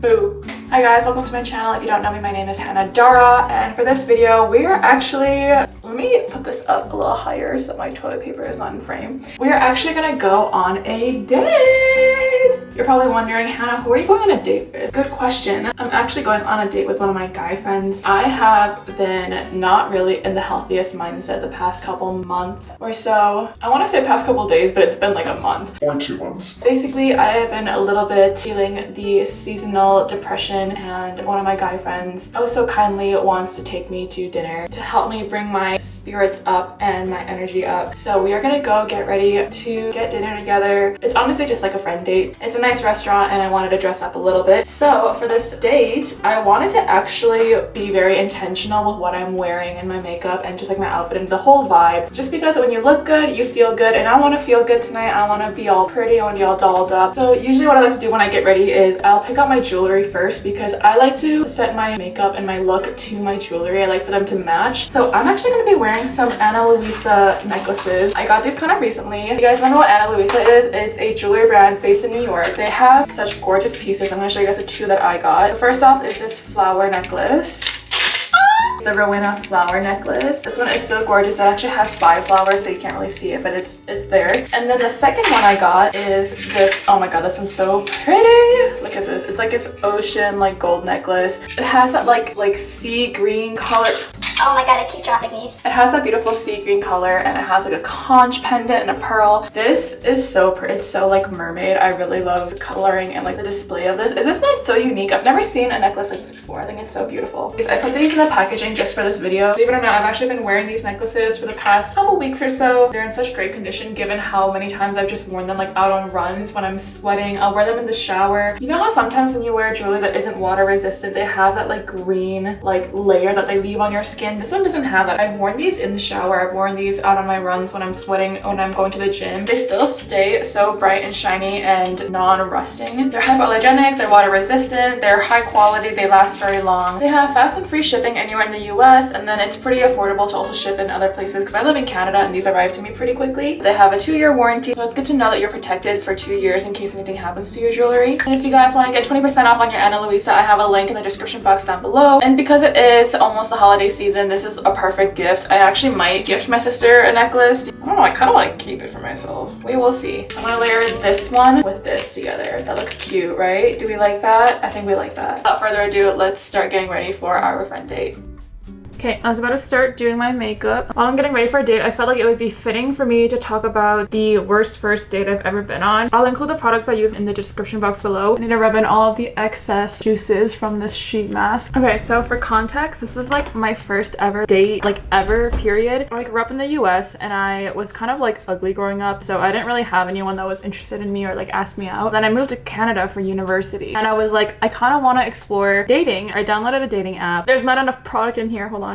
Boo! Hi guys, welcome to my channel. If you don't know me, my name is Hannah Dara, and for this video, we are actually, let me put this up a little higher so my toilet paper is not in frame. We are actually gonna go on a date! You're probably wondering, Hannah, who are you going on a date with? Good question. I'm actually going on a date with one of my guy friends. I have been not really in the healthiest mindset the past couple months or so. I want to say past couple days, but it's been like a month. Or 2 months. Basically, I have been a little bit feeling the seasonal depression, and one of my guy friends oh so kindly wants to take me to dinner to help me bring my spirits up and my energy up. So we are gonna go get ready to get dinner together. It's honestly just like a friend date. It's a nice restaurant and I wanted to dress up a little bit. So for this date, I wanted to actually be very intentional with what I'm wearing and my makeup and just like my outfit and the whole vibe. Just because when you look good, you feel good, and I want to feel good tonight. I want to be all pretty, I want to be all dolled up. So usually what I like to do when I get ready is I'll pick up my jewelry first, because I like to set my makeup and my look to my jewelry. I like for them to match. So I'm actually going to be wearing some Luisa necklaces. I got these kind of recently. You guys remember what Luisa is? It's a jewelry brand based in New York. They have such gorgeous pieces. I'm going to show you guys the two that I got. First off is this flower necklace. The grwm flower necklace. This one is so gorgeous. It actually has 5 flowers, so you can't really see it, but it's there. And then the second one I got is this. Oh my god, this one's so pretty. Look at this. It's like this ocean like gold necklace. It has that like sea green color. Oh my god, I keep dropping these. It has that beautiful sea green color, and it has like a conch pendant and a pearl. This is so pretty. It's so like mermaid. I really love the coloring and like the display of this. Is this not so unique? I've never seen a necklace like this before. I think it's so beautiful. I put these in the packaging just for this video. Believe it or not, I've actually been wearing these necklaces for the past couple weeks or so. They're in such great condition given how many times I've just worn them like out on runs when I'm sweating. I'll wear them in the shower. You know how sometimes when you wear jewelry that isn't water resistant, they have that like green like layer that they leave on your skin? This one doesn't have that. I've worn these in the shower. I've worn these out on my runs when I'm sweating, when I'm going to the gym. They still stay so bright and shiny and non-rusting. They're hypoallergenic, they're water resistant, they're high quality, they last very long. They have fast and free shipping anywhere in the US, and then it's pretty affordable to also ship in other places because I live in Canada and these arrive to me pretty quickly. They have a 2-year warranty, so it's good to know that you're protected for 2 years in case anything happens to your jewelry. And if you guys want to get 20% off on your Luisa, I have a link in the description box down below. And because it is almost the holiday season, this is a perfect gift. I actually might gift my sister a necklace. I don't know, I kind of want to keep it for myself. We will see. I'm gonna layer this one with this together. That looks cute, right? Do we like that? I think we like that. Without further ado, let's start getting ready for our friend date. Okay, I was about to start doing my makeup. While I'm getting ready for a date, I felt like it would be fitting for me to talk about the worst first date I've ever been on. I'll include the products I use in the description box below. I need to rub in all of the excess juices from this sheet mask. Okay, so for context, this is like my first ever date, like ever, period. I grew up in the US and I was kind of like ugly growing up, so I didn't really have anyone that was interested in me or like asked me out. Then I moved to Canada for university and I was like, I kind of want to explore dating. I downloaded a dating app. There's not enough product in here, hold on.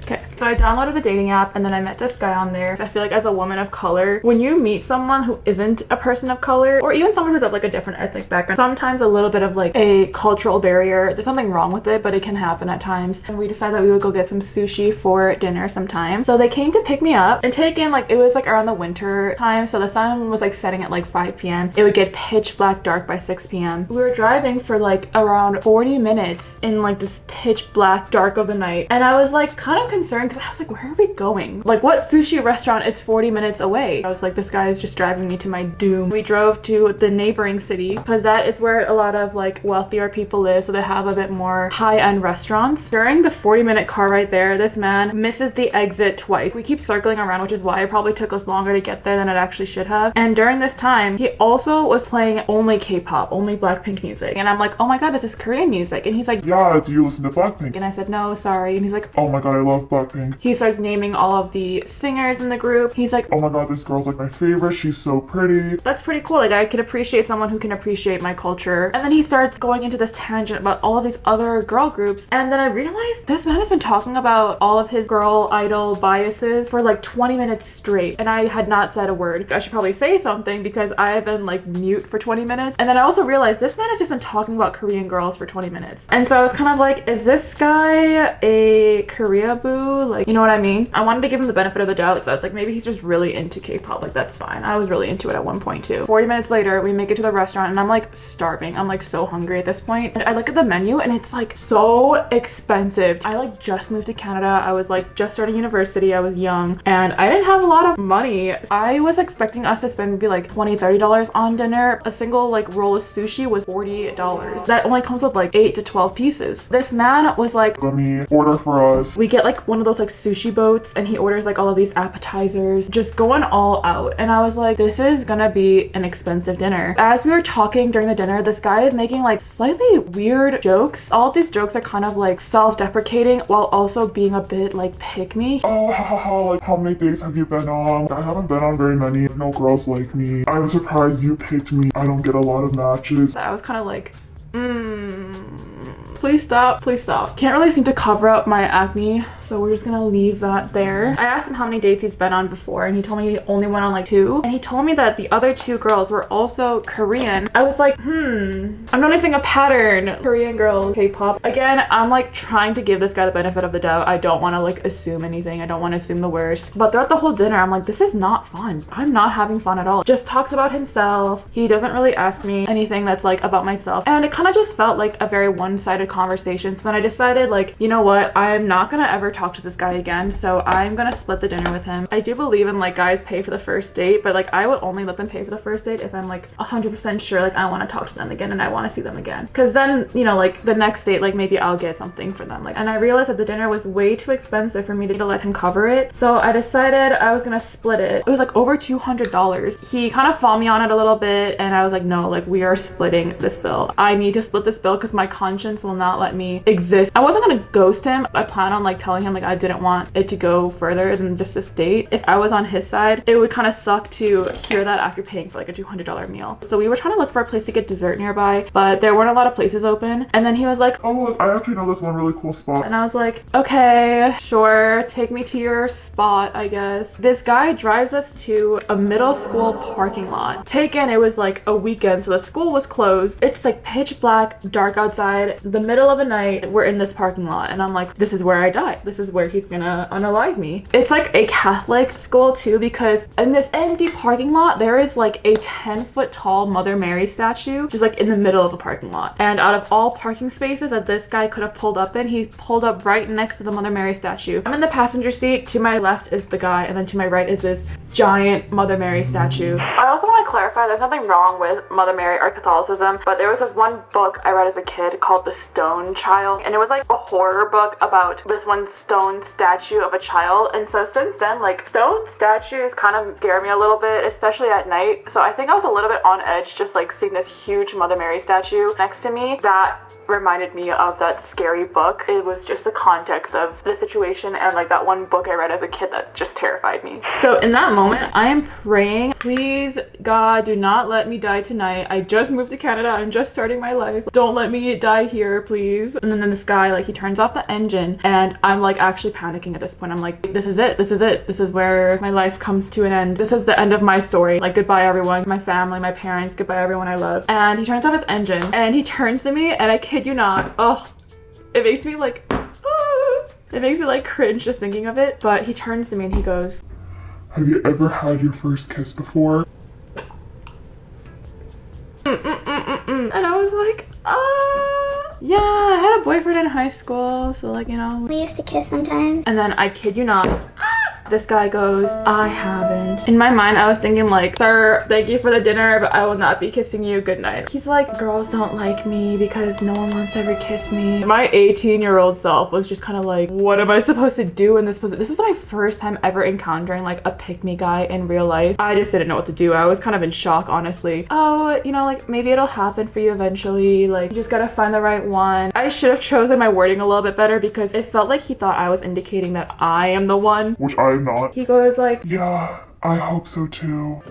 Okay, so I downloaded a dating app and then I met this guy on there. I feel like as a woman of color, when you meet someone who isn't a person of color, or even someone who's of like a different ethnic background, sometimes a little bit of like a cultural barrier. There's something wrong with it, but it can happen at times. And we decided that we would go get some sushi for dinner sometime. So they came to pick me up and take in, like, it was like around the winter time, so the sun was like setting at like 5 p.m. It would get pitch black dark by 6 p.m. We were driving for like around 40 minutes in like this pitch black dark of the night, and I was like kind of concerned because I was like, where are we going? Like, what sushi restaurant is 40 minutes away? I was like, this guy is just driving me to my doom. We drove to the neighboring city because that is where a lot of like wealthier people live, so they have a bit more high-end restaurants. During the 40-minute car ride there, this man misses the exit twice. We keep circling around, which is why it probably took us longer to get there than it actually should have. And during this time, he also was playing only K-pop, only Blackpink music. And I'm like, oh my god, is this Korean music? And he's like, yeah, do you listen to Blackpink? And I said, no, sorry. And he's like, oh my god, I love Blackpink. He starts naming all of the singers in the group. He's like, oh my god, this girl's like my favorite, she's so pretty. That's pretty cool. Like, I can appreciate someone who can appreciate my culture. And then he starts going into this tangent about all of these other girl groups. And then I realized this man has been talking about all of his girl idol biases for like 20 minutes straight. And I had not said a word. I should probably say something because I have been like mute for 20 minutes. And then I also realized this man has just been talking about Korean girls for 20 minutes. And so I was kind of like, is this guy a Korea boo? into, like, you know what I mean? I wanted to give him the benefit of the doubt, so I was like, maybe he's just really into K-pop, like that's fine. I was really into it at one point too. 40 minutes later, we make it to the restaurant and I'm like starving. I'm like so hungry at this point. And I look at the menu and it's like so expensive. I like just moved to Canada. I was like just starting university. I was young and I didn't have a lot of money. I was expecting us to spend maybe like $20-$30 on dinner. A single like roll of sushi was $40. That only comes with like 8 to 12 pieces. This man was like, Let me order for us. we get like one of those like sushi boats and he orders like all of these appetizers, just going all out. And I was like, this is gonna be an expensive dinner. As we were talking during the dinner, this guy is making like slightly weird jokes. All of these jokes are kind of like self-deprecating while also being a bit like pick me. Oh, ha ha ha, like how many dates have you been on? I haven't been on very many. No girls like me. I'm surprised you picked me. I don't get a lot of matches. I was kind of like, please stop, please stop. Can't really seem to cover up my acne, so we're just gonna leave that there. I asked him how many dates he's been on before and he told me he only went on like 2, and he told me that the other 2 girls were also Korean. I was like, I'm noticing a pattern. Korean girls, K-pop. Again, I'm like trying to give this guy the benefit of the doubt. I don't want to like assume anything. I don't want to assume the worst. But throughout the whole dinner, I'm like, this is not fun. I'm not having fun at all. Just talks about himself. He doesn't really ask me anything that's like about myself. And it kind of just felt like a very one-sided conversation. So then I decided, like, you know what, I'm not gonna ever talk to this guy again, so I'm gonna split the dinner with him. I do believe in like guys pay for the first date, but like I would only let them pay for the first date if I'm like 100% sure like I want to talk to them again and I want to see them again, because then, you know, like the next date, like maybe I'll get something for them. Like, and I realized that the dinner was way too expensive for me to let him cover it, so I decided I was gonna split it. It was like over $200. He kind of fought me on it a little bit and I was like, no, like we are splitting this bill. I need to split this bill because my conscience will not let me exist. I wasn't gonna ghost him. I plan on like telling him like I didn't want it to go further than just this date. If I was on his side, it would kind of suck to hear that after paying for like a $200 meal. So we were trying to look for a place to get dessert nearby, but there weren't a lot of places open. And then he was like, Oh, look, I actually know this one really cool spot. and I was like, okay, sure, take me to your spot, I guess. This guy drives us to a middle school parking lot. It was like a weekend, so the school was closed. It's like pitch black, dark outside, the middle of the night. We're in this parking lot and I'm like, this is where I die. This is where he's gonna unalive me. It's like a Catholic school too, because in this empty parking lot, there is like a 10-foot tall Mother Mary statue, just like in the middle of the parking lot. And out of all parking spaces that this guy could have pulled up in, he pulled up right next to the Mother Mary statue. I'm in the passenger seat. To my left is the guy, and then to my right is this giant Mother Mary statue. I also want to clarify, there's nothing wrong with Mother Mary or Catholicism, but there was this one book I read as a kid called The Stone Child, and it was like a horror book about this one stone statue of a child. And so since then, like, stone statues kind of scare me a little bit, especially at night. So I think I was a little bit on edge just like seeing this huge Mother Mary statue next to me. That reminded me of that scary book. It was just the context of the situation and like that one book I read as a kid that just terrified me. So in that moment, I am praying, please God, do not let me die tonight. I just moved to Canada. I'm just starting my life. Don't let me die here, please. And then this guy, like, he turns off the engine and I'm like actually panicking at this point. I'm like, this is it. This is it. This is where my life comes to an end. This is the end of my story. Like, goodbye everyone, my family, my parents, goodbye everyone I love. And he turns off his engine and he turns to me and I kid you not, oh, it makes me like, it makes me like cringe just thinking of it. But he turns to me and he goes, Have you ever had your first kiss before? and I was like, yeah, I had a boyfriend in high school, so like, you know. We used to kiss sometimes. And then I kid you not, this guy goes, I haven't. In my mind, I was thinking like, sir, thank you for the dinner, but I will not be kissing you. Good night. He's like, girls don't like me because no one wants to ever kiss me. My 18-year-old self was just kind of like, what am I supposed to do in this position? This is my first time ever encountering like a pick-me guy in real life. I just didn't know what to do. I was kind of in shock, honestly. Oh, you know, like maybe it'll happen for you eventually. Like, you just gotta find the right one. I should have chosen my wording a little bit better because it felt like he thought I was indicating that I am the one. Which I am not. He goes like, Yeah, I hope so too.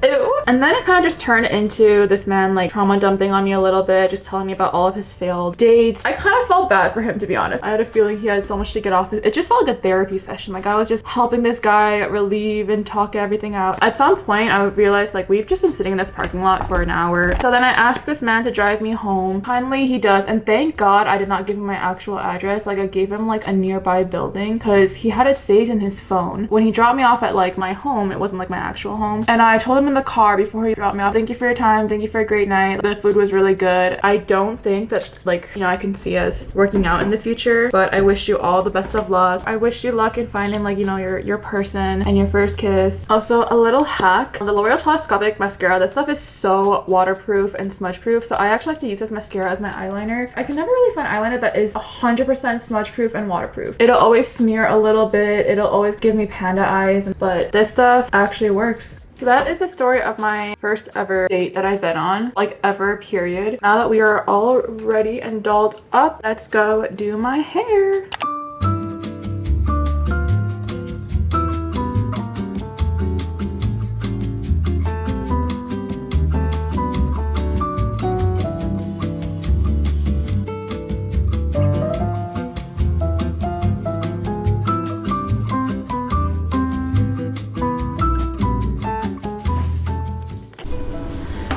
ew. And then it kind of just turned into this man like trauma dumping on me a little bit, just telling me about all of his failed dates. I kind of felt bad for him, to be honest. I had a feeling he had so much to get off. It just felt like a therapy session. Like I was just helping this guy relieve and talk everything out. At some point I realized like we've just been sitting in this parking lot for an hour. So then I asked this man to drive me home. Finally he does, and thank God I did not give him my actual address. Like I gave him like a nearby building because he had it saved in his phone. When he dropped me off at like my home, it wasn't like my actual home, and I told him in the car before he dropped me off, thank you for your time, thank you for a great night, the food was really good. I don't think that like, you know, I can see us working out in the future, but I wish you all the best of luck. I wish you luck in finding like, you know, your person and your first kiss. Also, a little hack, the L'Oreal Telescopic mascara, this stuff is so waterproof and smudge proof, so I actually like to use this mascara as my eyeliner. I can never really find eyeliner that is 100% smudge proof and waterproof. It'll always smear a little bit, it'll always give me panda eyes, but this stuff actually works. So that is the story of my first ever date that I've been on, like ever, period. Now that we are all ready and dolled up, let's go do my hair.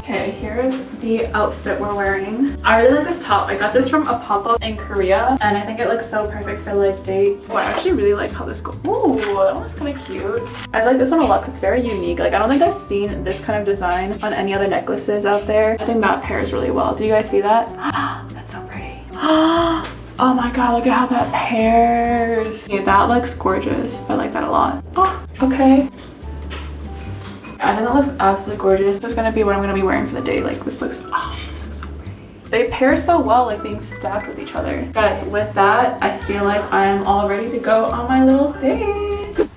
Okay, here's the outfit we're wearing. I really like this top. I got this from a pop-up in Korea, and I think it looks so perfect for like date. Oh, I actually really like how this goes. Ooh, that one's kind of cute. I like this one a lot because it's very unique. Like I don't think I've seen this kind of design on any other necklaces out there. I think that pairs really well. Do you guys see that? That's so pretty. Oh my god, look at how that pairs. Okay, that looks gorgeous. I like that a lot. Oh, okay. I think that looks absolutely gorgeous. This is gonna be what I'm gonna be wearing for the day. Like this looks so pretty. They pair so well, like being stacked with each other. Guys, with that, I feel like I am all ready to go on my little date.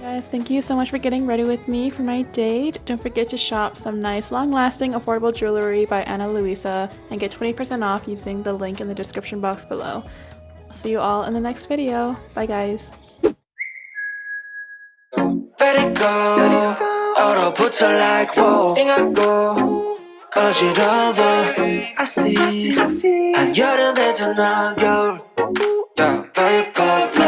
Guys, thank you so much for getting ready with me for my date. Don't forget to shop some nice, long-lasting, affordable jewelry by Luisa and get 20% off using the link in the description box below. I'll see you all in the next video. Bye, guys. Let it go. 얼어붙어 like whoa. 띵하고 어지러워. I see. 한여름에 더 나은 겨울. Yeah, let it go.